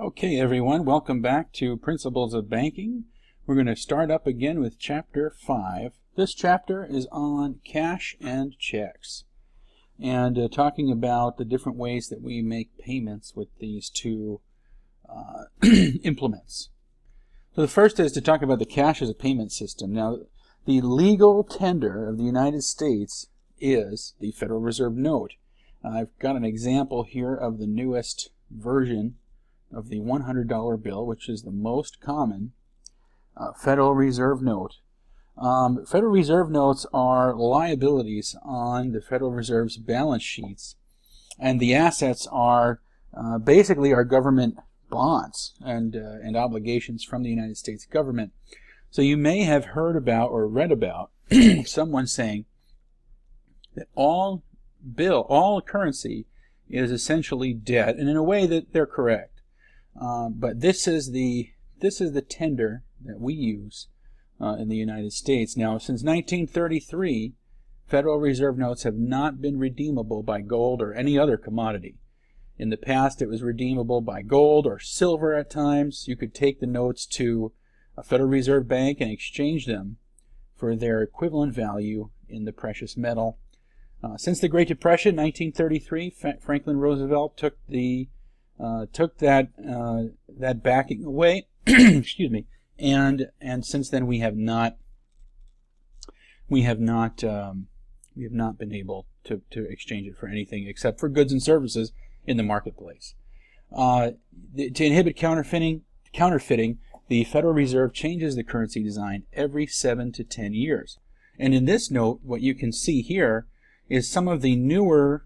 Okay, everyone, welcome back to Principles of Banking. We're going to start up again with Chapter 5. This chapter is on cash and checks, and talking about the different ways that we make payments with these two implements. So the first is to talk about the cash as a payment system. Now, the legal tender of the United States is the Federal Reserve note. I've got an example here of the newest version of the $100 bill, which is the most common Federal Reserve note. Federal Reserve notes are liabilities on the Federal Reserve's balance sheets, and the assets are basically our government bonds and obligations from the United States government. So you may have heard about or read about someone saying that all currency is essentially debt, and in a way that they're correct. But this is the tender that we use in the United States. Now, since 1933, Federal Reserve notes have not been redeemable by gold or any other commodity. In the past, it was redeemable by gold or silver at times. You could take the notes to a Federal Reserve bank and exchange them for their equivalent value in the precious metal. Since the Great Depression, 1933, Franklin Roosevelt took that backing away. Excuse me. And since then we have not been able to exchange it for anything except for goods and services in the marketplace. To inhibit counterfeiting, the Federal Reserve changes the currency design every 7 to 10 years. And in this note, what you can see here is some of the newer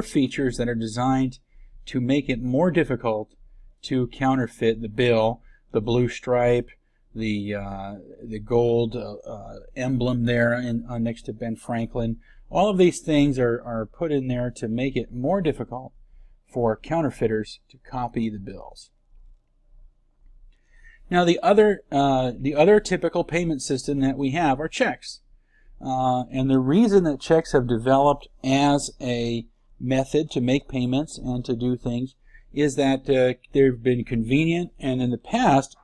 features that are designed to make it more difficult to counterfeit the bill, the blue stripe, the gold emblem there next to Ben Franklin. All of these things are put in there to make it more difficult for counterfeiters to copy the bills. Now, the other typical payment system that we have are checks. And the reason that checks have developed as a method to make payments and to do things is that they've been convenient and in the past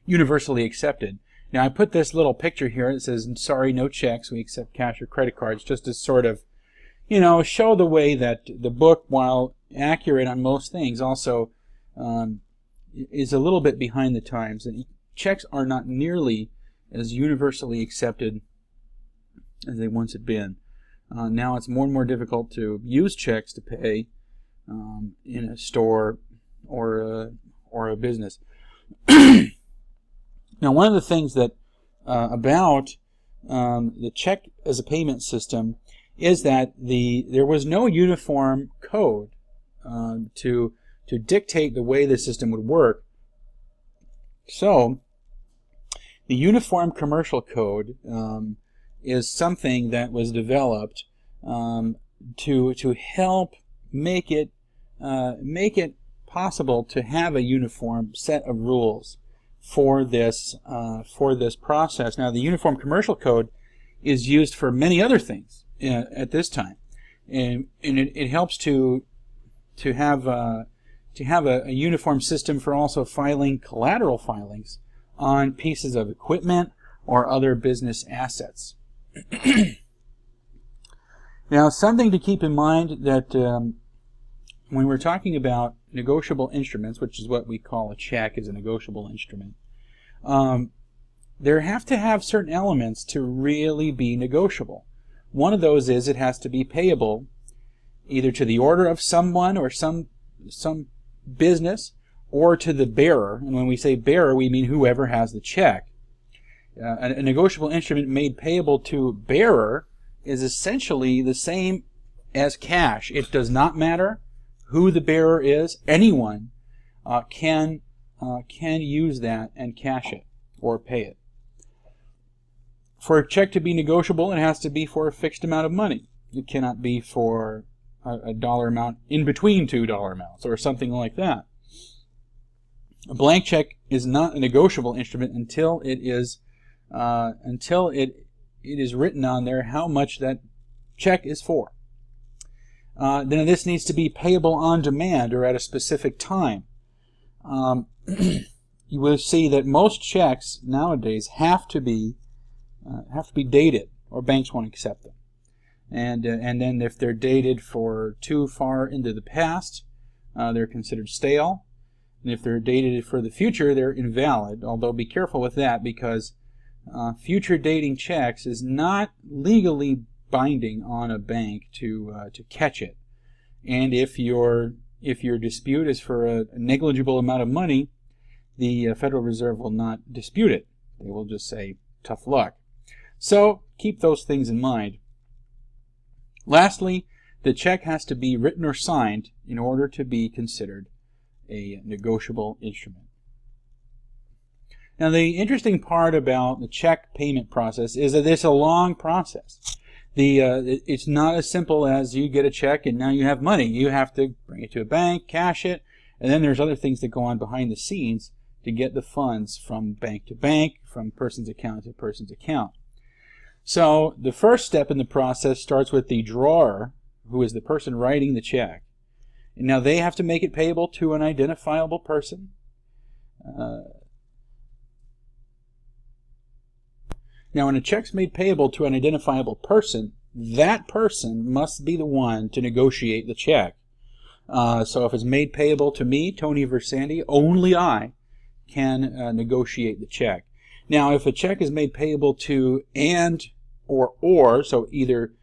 universally accepted. Now, I put this little picture here that says, sorry, no checks, we accept cash or credit cards, just to sort of, show the way that the book, while accurate on most things, also is a little bit behind the times. And checks are not nearly as universally accepted as they once had been. Now it's more and more difficult to use checks to pay in a store or a business. Now, one of the things that about the check as a payment system is that there was no uniform code to dictate the way the system would work. So the Uniform Commercial Code is something that was developed to help make it possible to have a uniform set of rules for this process. Now, the Uniform Commercial Code is used for many other things at this time, and it helps to have a uniform system for also filing collateral filings on pieces of equipment or other business assets. Now, something to keep in mind that when we're talking about negotiable instruments, which is what we call a check as a negotiable instrument, there have to have certain elements to really be negotiable. One of those is it has to be payable either to the order of someone or some business, or to the bearer. And when we say bearer, we mean whoever has the check. A negotiable instrument made payable to bearer is essentially the same as cash. It does not matter who the bearer is. Anyone can use that and cash it or pay it. For a check to be negotiable, it has to be for a fixed amount of money. It cannot be for a dollar amount in between $2 amounts or something like that. A blank check is not a negotiable instrument until it is written on there how much that check is for. then this needs to be payable on demand or at a specific time. You will see that most checks nowadays have to be dated, or banks won't accept them. And then if they're dated for too far into the past, they're considered stale. And if they're dated for the future, they're invalid. Although be careful with that, because future dating checks is not legally binding on a bank to catch it. And if your dispute is for a negligible amount of money, the Federal Reserve will not dispute it. They will just say, tough luck. So keep those things in mind. Lastly, the check has to be written or signed in order to be considered a negotiable instrument. Now, the interesting part about the check payment process is that it's a long process. It's not as simple as you get a check and now you have money. You have to bring it to a bank, cash it, and then there's other things that go on behind the scenes to get the funds from bank to bank, from person's account to person's account. So the first step in the process starts with the drawer, who is the person writing the check. And now they have to make it payable to an identifiable person. Now, when a check's made payable to an identifiable person, that person must be the one to negotiate the check. So if it's made payable to me, Tony Versandi, only I can negotiate the check. Now, if a check is made payable to or, so either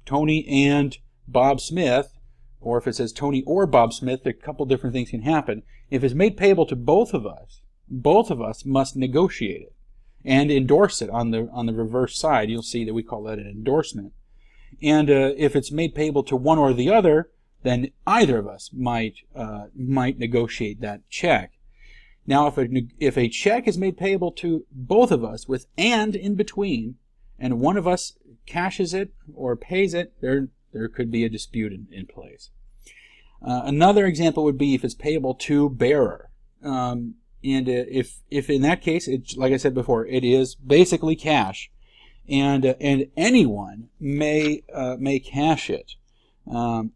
Tony and Bob Smith, or if it says Tony or Bob Smith, a couple different things can happen. If it's made payable to both of us must negotiate it and endorse it on the reverse side. You'll see that we call that an endorsement. And if it's made payable to one or the other, then either of us might negotiate that check. Now, if a check is made payable to both of us with "and" in between, and one of us cashes it or pays it, there could be a dispute in place. Another example would be if it's payable to bearer. And if in that case, it's, like I said before, it is basically cash, and anyone may cash it. And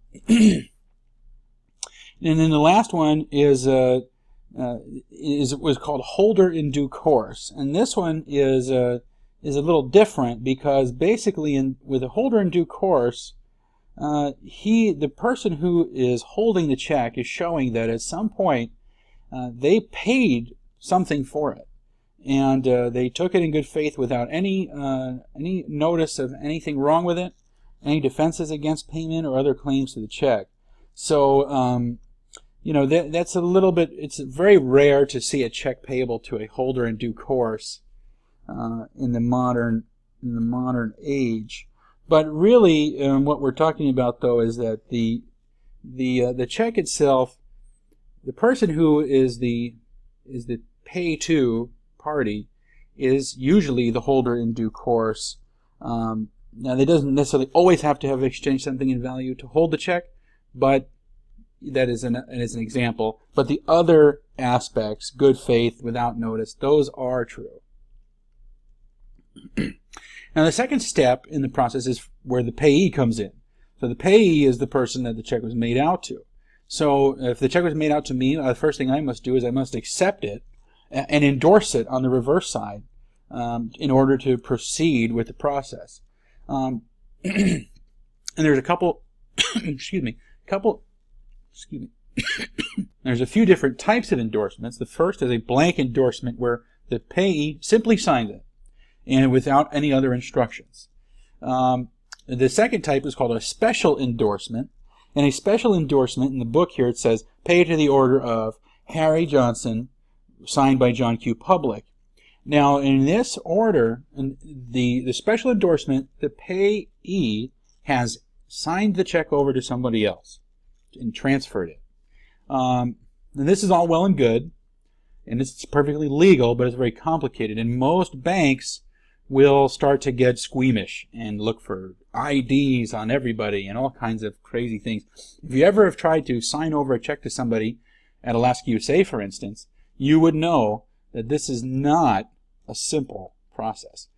then the last one was called holder in due course, and this one is a little different, because basically with a holder in due course, the person who is holding the check is showing that at some point they paid something for it, and they took it in good faith without any notice of anything wrong with it, any defenses against payment or other claims to the check. So that's a little bit. It's very rare to see a check payable to a holder in due course in the modern age. But really, what we're talking about, though, is that the check itself, the person who is the pay to party is usually the holder in due course. Now, they doesn't necessarily always have to have exchanged something in value to hold the check, but that is an example. But the other aspects, good faith, without notice, those are true. Now, the second step in the process is where the payee comes in. So the payee is the person that the check was made out to. So if the check was made out to me, the first thing I must do is I must accept it and endorse it on the reverse side in order to proceed with the process. And there's a couple, there's a few different types of endorsements. The first is a blank endorsement where the payee simply signs it and without any other instructions. The second type is called a special endorsement. And a special endorsement, in the book here it says, pay to the order of Harry Johnson, signed by John Q. Public. Now, in this order, the special endorsement, the payee has signed the check over to somebody else and transferred it. And this is all well and good, and it's perfectly legal, but it's very complicated. And most banks will start to get squeamish and look for IDs on everybody and all kinds of crazy things. If you ever have tried to sign over a check to somebody at Alaska USA, for instance, you would know that this is not a simple process.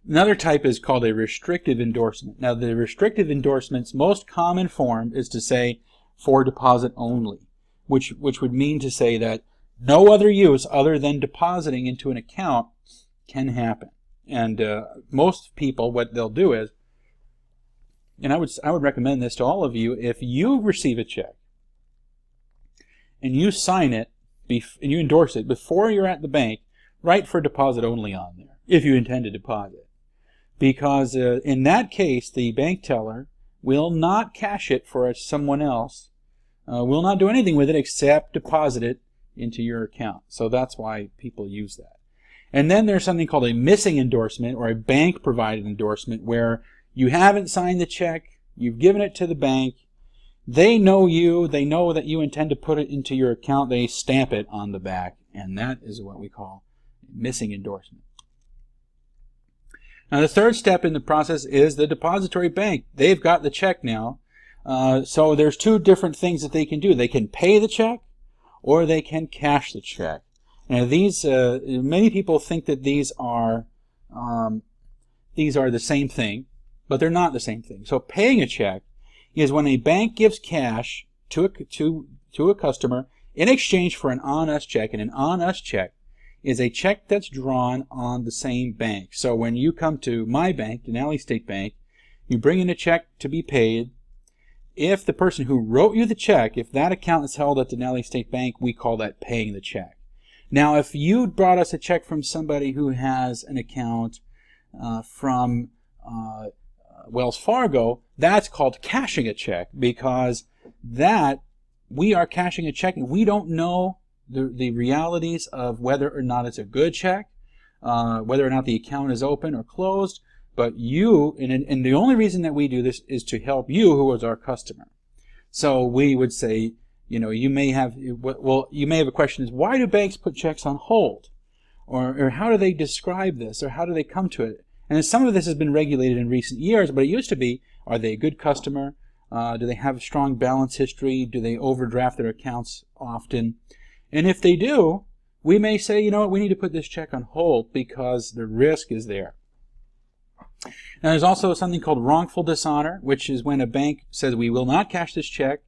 Another type is called a restrictive endorsement. Now, the restrictive endorsement's most common form is to say for deposit only, which would mean to say that no other use other than depositing into an account can happen. And most people, what they'll do is, and I would recommend this to all of you, if you receive a check and you sign it and you endorse it before you're at the bank, write for deposit only on there if you intend to deposit. Because in that case, the bank teller will not cash it for someone else, will not do anything with it except deposit it into your account. So that's why people use that. And then there's something called a missing endorsement, or a bank-provided endorsement, where you haven't signed the check, you've given it to the bank, they know you, they know that you intend to put it into your account, they stamp it on the back, and that is what we call missing endorsement. Now, the third step in the process is the depository bank. They've got the check now. So there's two different things that they can do. They can pay the check or they can cash the check. Now, these many people think that these are the same thing, but they're not the same thing. So paying a check is when a bank gives cash to a customer in exchange for an on-us check, and an on-us check is a check that's drawn on the same bank. So when you come to my bank, Denali State Bank, you bring in a check to be paid. If the person who wrote you the check, if that account is held at Denali State Bank, we call that paying the check. Now, if you brought us a check from somebody who has an account from Wells Fargo, that's called cashing a check, because that we are cashing a check and we don't know the realities of whether or not it's a good check, whether or not the account is open or closed, but you, and the only reason that we do this is to help you, who is our customer. So we would say, you may have a question is, why do banks put checks on hold? Or how do they describe this? Or how do they come to it? And some of this has been regulated in recent years, but it used to be, are they a good customer? Do they have a strong balance history? Do they overdraft their accounts often? And if they do, we may say, you know what, we need to put this check on hold because the risk is there. Now, there's also something called wrongful dishonor, which is when a bank says we will not cash this check,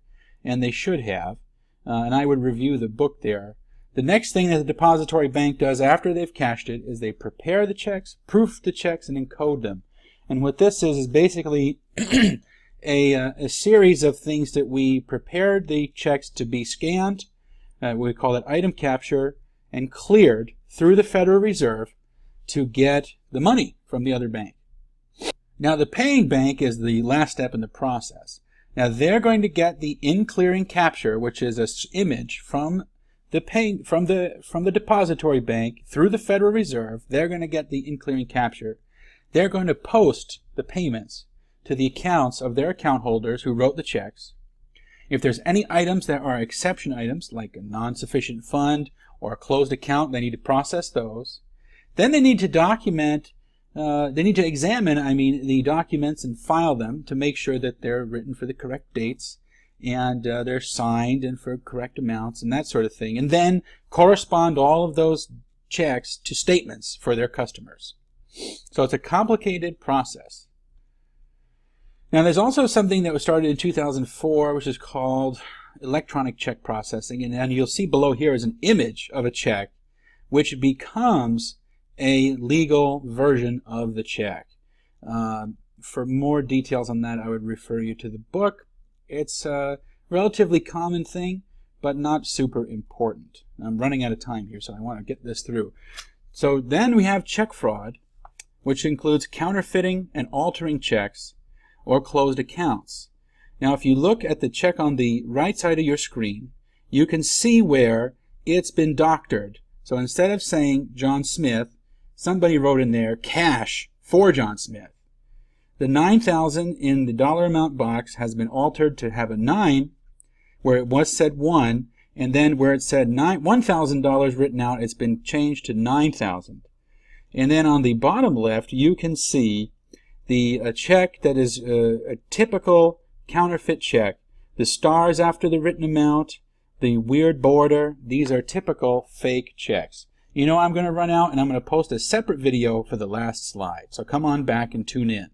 and they should have. And I would review the book there. The next thing that the depository bank does after they've cashed it is they prepare the checks, proof the checks, and encode them. And what this is basically a series of things that we prepared the checks to be scanned. We call it item capture, and cleared through the Federal Reserve to get the money from the other bank. Now, the paying bank is the last step in the process. Now, they're going to get the in-clearing capture, which is an image from the depository bank through the Federal Reserve. They're going to get the in-clearing capture. They're going to post the payments to the accounts of their account holders who wrote the checks. If there's any items that are exception items, like a non-sufficient fund or a closed account, they need to process those. Then they need to examine the documents and file them to make sure that they're written for the correct dates and they're signed and for correct amounts and that sort of thing. And then correspond all of those checks to statements for their customers. So it's a complicated process. Now, there's also something that was started in 2004, which is called electronic check processing. And you'll see below here is an image of a check, which becomes a legal version of the check. For more details on that, I would refer you to the book. It's a relatively common thing, but not super important. I'm running out of time here, so I want to get this through. So then we have check fraud, which includes counterfeiting and altering checks or closed accounts. Now, if you look at the check on the right side of your screen, you can see where it's been doctored. So instead of saying John Smith, somebody wrote in there cash for John Smith. The $9,000 in the dollar amount box has been altered to have a 9 where it was said 1, and then where it said $1,000 written out, it's been changed to 9,000. And then on the bottom left, you can see a check that is a typical counterfeit check. The stars after the written amount, the weird border, these are typical fake checks. you know I'm going to run out and I'm going to post a separate video for the last slide. So come on back and tune in.